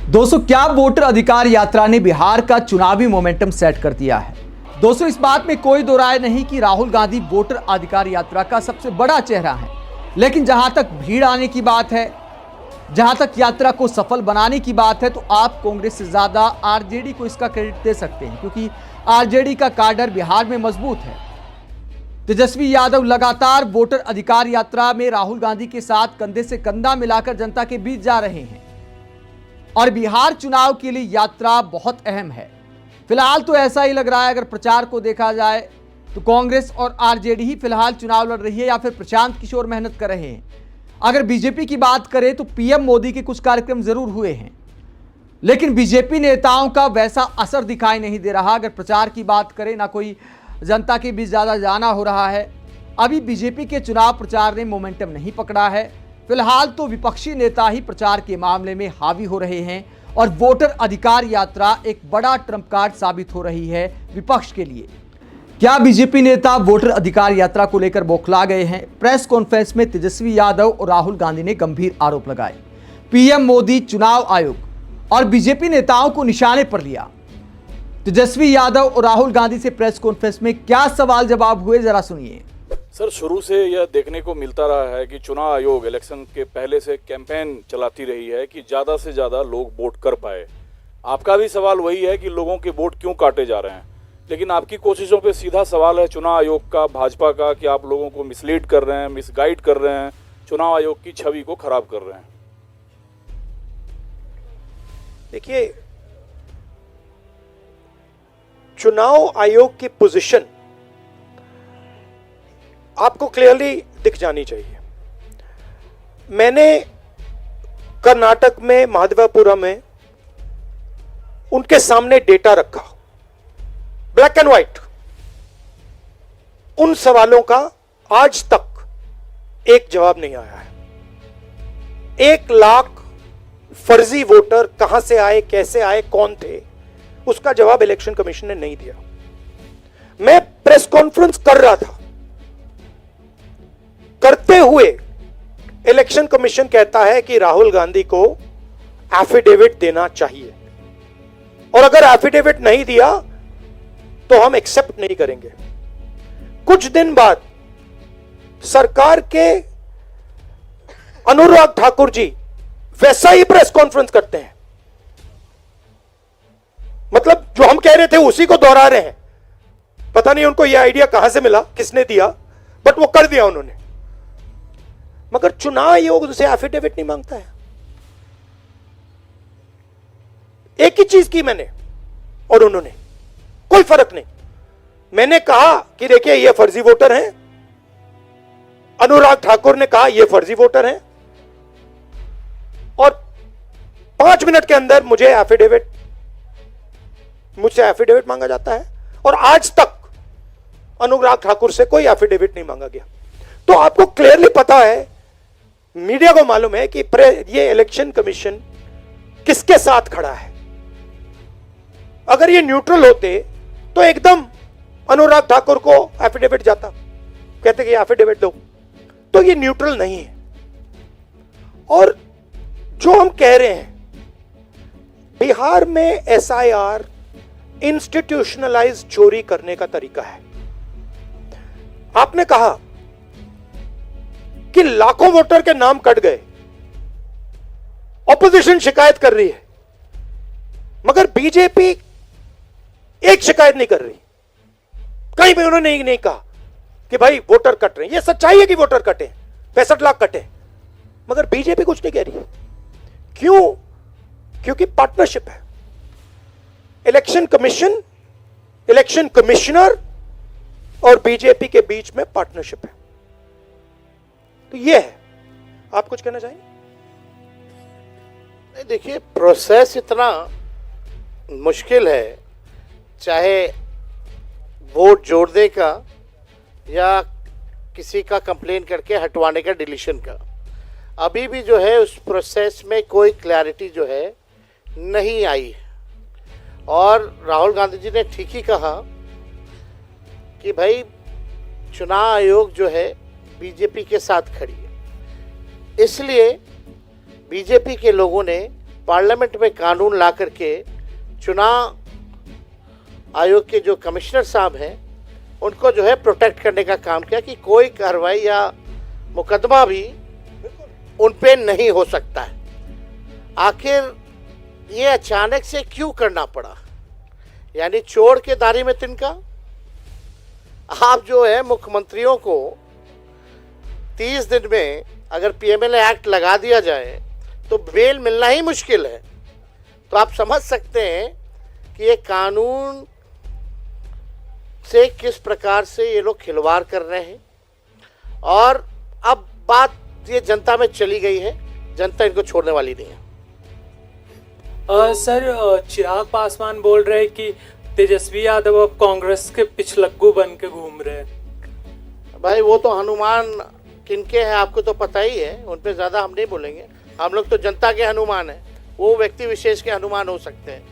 दोस्तों, क्या वोटर अधिकार यात्रा ने बिहार का चुनावी मोमेंटम सेट कर दिया है। दोस्तों, इस बात में कोई दो राय नहीं कि राहुल गांधी वोटर अधिकार यात्रा का सबसे बड़ा चेहरा है। लेकिन जहां तक भीड़ आने की बात है, जहां तक यात्रा को सफल बनाने की बात है, तो आप कांग्रेस से ज्यादा आरजेडी को इसका क्रेडिट दे सकते हैं, क्योंकि आरजेडी का काडर बिहार में मजबूत है। तेजस्वी यादव लगातार वोटर अधिकार यात्रा में राहुल गांधी के साथ कंधे से कंधा मिलाकर जनता के बीच जा रहे हैं और बिहार चुनाव के लिए यात्रा बहुत अहम है। फिलहाल तो ऐसा ही लग रहा है, अगर प्रचार को देखा जाए तो कांग्रेस और आरजेडी ही फिलहाल चुनाव लड़ रही है या फिर प्रशांत किशोर मेहनत कर रहे हैं। अगर बीजेपी की बात करें तो पीएम मोदी के कुछ कार्यक्रम जरूर हुए हैं, लेकिन बीजेपी नेताओं का वैसा असर दिखाई नहीं दे रहा। अगर प्रचार की बात करें, ना कोई जनता के बीच ज्यादा जाना हो रहा है। अभी बीजेपी के चुनाव प्रचार ने मोमेंटम नहीं पकड़ा है। फिलहाल तो विपक्षी नेता ही प्रचार के मामले में हावी हो रहे हैं और वोटर अधिकार यात्रा एक बड़ा ट्रम्प कार्ड साबित हो रही है विपक्ष के लिए। क्या बीजेपी नेता वोटर अधिकार यात्रा को लेकर बौखला गए हैं? प्रेस कॉन्फ्रेंस में तेजस्वी यादव और राहुल गांधी ने गंभीर आरोप लगाए। पीएम मोदी, चुनाव आयोग और बीजेपी नेताओं को निशाने पर लिया। तेजस्वी यादव और राहुल गांधी से प्रेस कॉन्फ्रेंस में क्या सवाल जवाब हुए, जरा सुनिए। सर, शुरू से यह देखने को मिलता रहा है कि चुनाव आयोग इलेक्शन के पहले से कैंपेन चलाती रही है कि ज़्यादा से ज़्यादा लोग वोट कर पाए। आपका भी सवाल वही है कि लोगों के वोट क्यों काटे जा रहे हैं, लेकिन आपकी कोशिशों पे सीधा सवाल है चुनाव आयोग का, भाजपा का, कि आप लोगों को मिसलीड कर रहे हैं, मिसगाइड कर रहे हैं, चुनाव आयोग की छवि को खराब कर रहे हैं। देखिए, चुनाव आयोग की पोजीशन आपको क्लियरली दिख जानी चाहिए। मैंने कर्नाटक में महादेवपुरम में उनके सामने डेटा रखा, ब्लैक एंड व्हाइट। उन सवालों का आज तक एक जवाब नहीं आया है। 1 लाख फर्जी वोटर कहां से आए, कैसे आए, कौन थे, उसका जवाब इलेक्शन कमीशन ने नहीं दिया। मैं प्रेस कॉन्फ्रेंस कर रहा था, करते हुए इलेक्शन कमीशन कहता है कि राहुल गांधी को एफिडेविट देना चाहिए, और अगर एफिडेविट नहीं दिया तो हम एक्सेप्ट नहीं करेंगे। कुछ दिन बाद सरकार के अनुराग ठाकुर जी वैसा ही प्रेस कॉन्फ्रेंस करते हैं, मतलब जो हम कह रहे थे उसी को दोहरा रहे हैं। पता नहीं उनको यह आइडिया कहां से मिला, किसने दिया, बट वो कर दिया उन्होंने। मगर चुनाव आयोग उनसे एफिडेविट नहीं मांगता है। एक ही चीज की मैंने और उन्होंने, कोई फर्क नहीं। मैंने कहा कि देखिए ये फर्जी वोटर हैं, अनुराग ठाकुर ने कहा ये फर्जी वोटर हैं, और 5 मिनट के अंदर मुझसे एफिडेविट मांगा जाता है, और आज तक अनुराग ठाकुर से कोई एफिडेविट नहीं मांगा गया। तो आपको क्लियरली पता है, मीडिया को मालूम है कि ये इलेक्शन कमीशन किसके साथ खड़ा है। अगर ये न्यूट्रल होते तो एकदम अनुराग ठाकुर को एफिडेविट जाता, कहते कि एफिडेविट दो। तो ये न्यूट्रल नहीं है। और जो हम कह रहे हैं, बिहार में एसआईआर इंस्टीट्यूशनलाइज चोरी करने का तरीका है। आपने कहा कि लाखों वोटर के नाम कट गए, ऑपोजिशन शिकायत कर रही है, मगर बीजेपी एक शिकायत नहीं कर रही। कहीं भी उन्होंने नहीं कहा कि भाई वोटर कट रहे हैं। यह सच्चाई है कि वोटर कटे, 65 लाख कटे, मगर बीजेपी कुछ नहीं कह रही। क्यों? क्योंकि पार्टनरशिप है। इलेक्शन कमीशन, इलेक्शन कमिश्नर और बीजेपी के बीच में पार्टनरशिप है। तो यह है। आप कुछ कहना चाहेंगे? नहीं, देखिए, प्रोसेस इतना मुश्किल है, चाहे वोट जोड़ने का या किसी का कंप्लेन करके हटवाने का, डिलीशन का। अभी भी जो है उस प्रोसेस में कोई क्लैरिटी जो है नहीं आई है। और राहुल गांधी जी ने ठीक ही कहा कि भाई चुनाव आयोग जो है बीजेपी के साथ खड़ी है, इसलिए बीजेपी के लोगों ने पार्लियामेंट में कानून ला करके चुनाव आयोग के जो कमिश्नर साहब हैं उनको जो है प्रोटेक्ट करने का काम किया कि कोई कार्रवाई या मुकदमा भी उन पे नहीं हो सकता है। आखिर ये अचानक से क्यों करना पड़ा? यानी चोर के दाढ़ी में तिनका। आप जो है मुख्यमंत्रियों को 30 दिन में अगर पीएमएलए एक्ट लगा दिया जाए तो बेल मिलना ही मुश्किल है। तो आप समझ सकते हैं कि ये कानून से किस प्रकार से ये लोग खिलवाड़ कर रहे हैं। और अब बात ये जनता में चली गई है, जनता इनको छोड़ने वाली नहीं है। सर, चिराग पासवान बोल रहे हैं कि तेजस्वी यादव अब कांग्रेस के पिछलग्गू बन के घूम रहे हैं। भाई वो तो हनुमान किनके हैं आपको तो पता ही है, उन पे ज़्यादा हम नहीं बोलेंगे। हम लोग तो जनता के हनुमान हैं, वो व्यक्ति विशेष के हनुमान हो सकते हैं।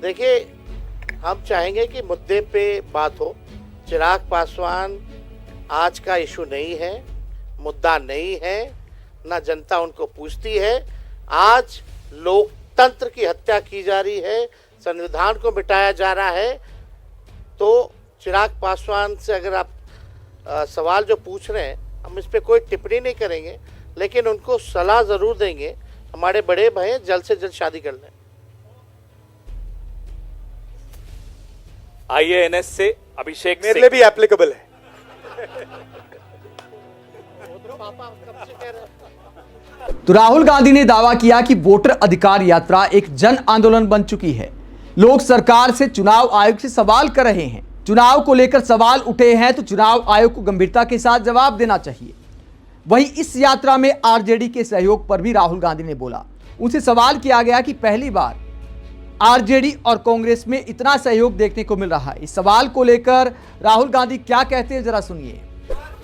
देखिए, हम चाहेंगे कि मुद्दे पे बात हो। चिराग पासवान आज का इशू नहीं है, मुद्दा नहीं है, ना जनता उनको पूछती है। आज लोकतंत्र की हत्या की जा रही है, संविधान को मिटाया जा रहा है। तो चिराग पासवान से अगर आप सवाल जो पूछ रहे हैं, हम इस पर कोई टिप्पणी नहीं करेंगे, लेकिन उनको सलाह ज़रूर देंगे। हमारे बड़े भाई जल्द से जल्द शादी कर लें। आईएएनएस से अभिषेक मेरे लिए भी एप्लीकेबल है। तो राहुल गांधी ने दावा किया कि वोटर अधिकार यात्रा एक जन आंदोलन बन चुकी है। लोग सरकार से चुनाव आयोग से सवाल कर रहे हैं। चुनाव को लेकर सवाल उठे हैं तो चुनाव आयोग को गंभीरता के साथ जवाब देना चाहिए। वहीं इस यात्रा में आरजेडी के सहयोग पर भी राहुल गांधी ने बोला। उनसे सवाल किया गया कि पहली बार आरजेडी और कांग्रेस में इतना सहयोग देखने को मिल रहा है। इस सवाल को लेकर राहुल गांधी क्या कहते हैं, जरा सुनिए।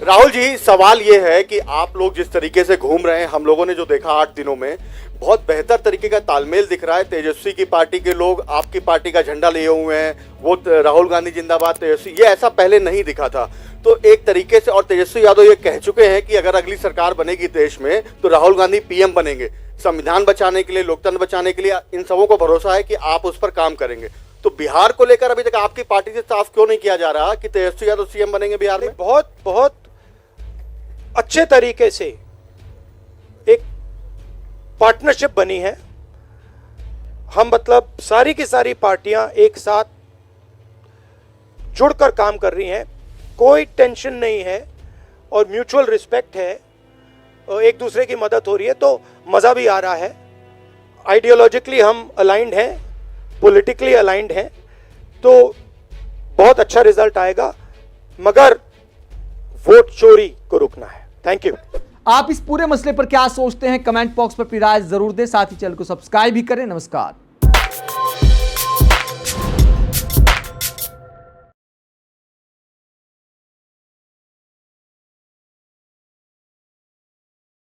राहुल जी, सवाल ये है कि आप लोग जिस तरीके से घूम रहे हैं, हम लोगों ने जो देखा 8 दिनों में, बहुत बेहतर तरीके का तालमेल दिख रहा है। तेजस्वी की पार्टी के लोग आपकी पार्टी का झंडा लिए हुए हैं, वो राहुल गांधी जिंदाबाद तेजस्वी, ये ऐसा पहले नहीं दिखा था। तो एक तरीके से, और तेजस्वी यादव ये कह चुके हैं कि अगर अगली सरकार बनेगी देश में तो राहुल गांधी पीएम बनेंगे। संविधान बचाने के लिए, लोकतंत्र बचाने के लिए इन सबों को भरोसा है कि आप उस पर काम करेंगे। तो बिहार को लेकर अभी तक आपकी पार्टी से साफ क्यों नहीं किया जा रहा कि तेजस्वी यादव सीएम बनेंगे बिहार में? बहुत बहुत अच्छे तरीके से एक पार्टनरशिप बनी है। हम मतलब सारी की सारी पार्टियां एक साथ जुड़कर काम कर रही हैं, कोई टेंशन नहीं है और म्यूचुअल रिस्पेक्ट है, एक दूसरे की मदद हो रही है, तो मज़ा भी आ रहा है। आइडियोलॉजिकली हम अलाइंड हैं, पॉलिटिकली अलाइंड हैं, तो बहुत अच्छा रिजल्ट आएगा, मगर वोट चोरी को रुकना है। Thank you. आप इस पूरे मसले पर क्या सोचते हैं, कमेंट बॉक्स पर अपनी राय जरूर दें। साथ ही चैनल को सब्सक्राइब भी करें। नमस्कार।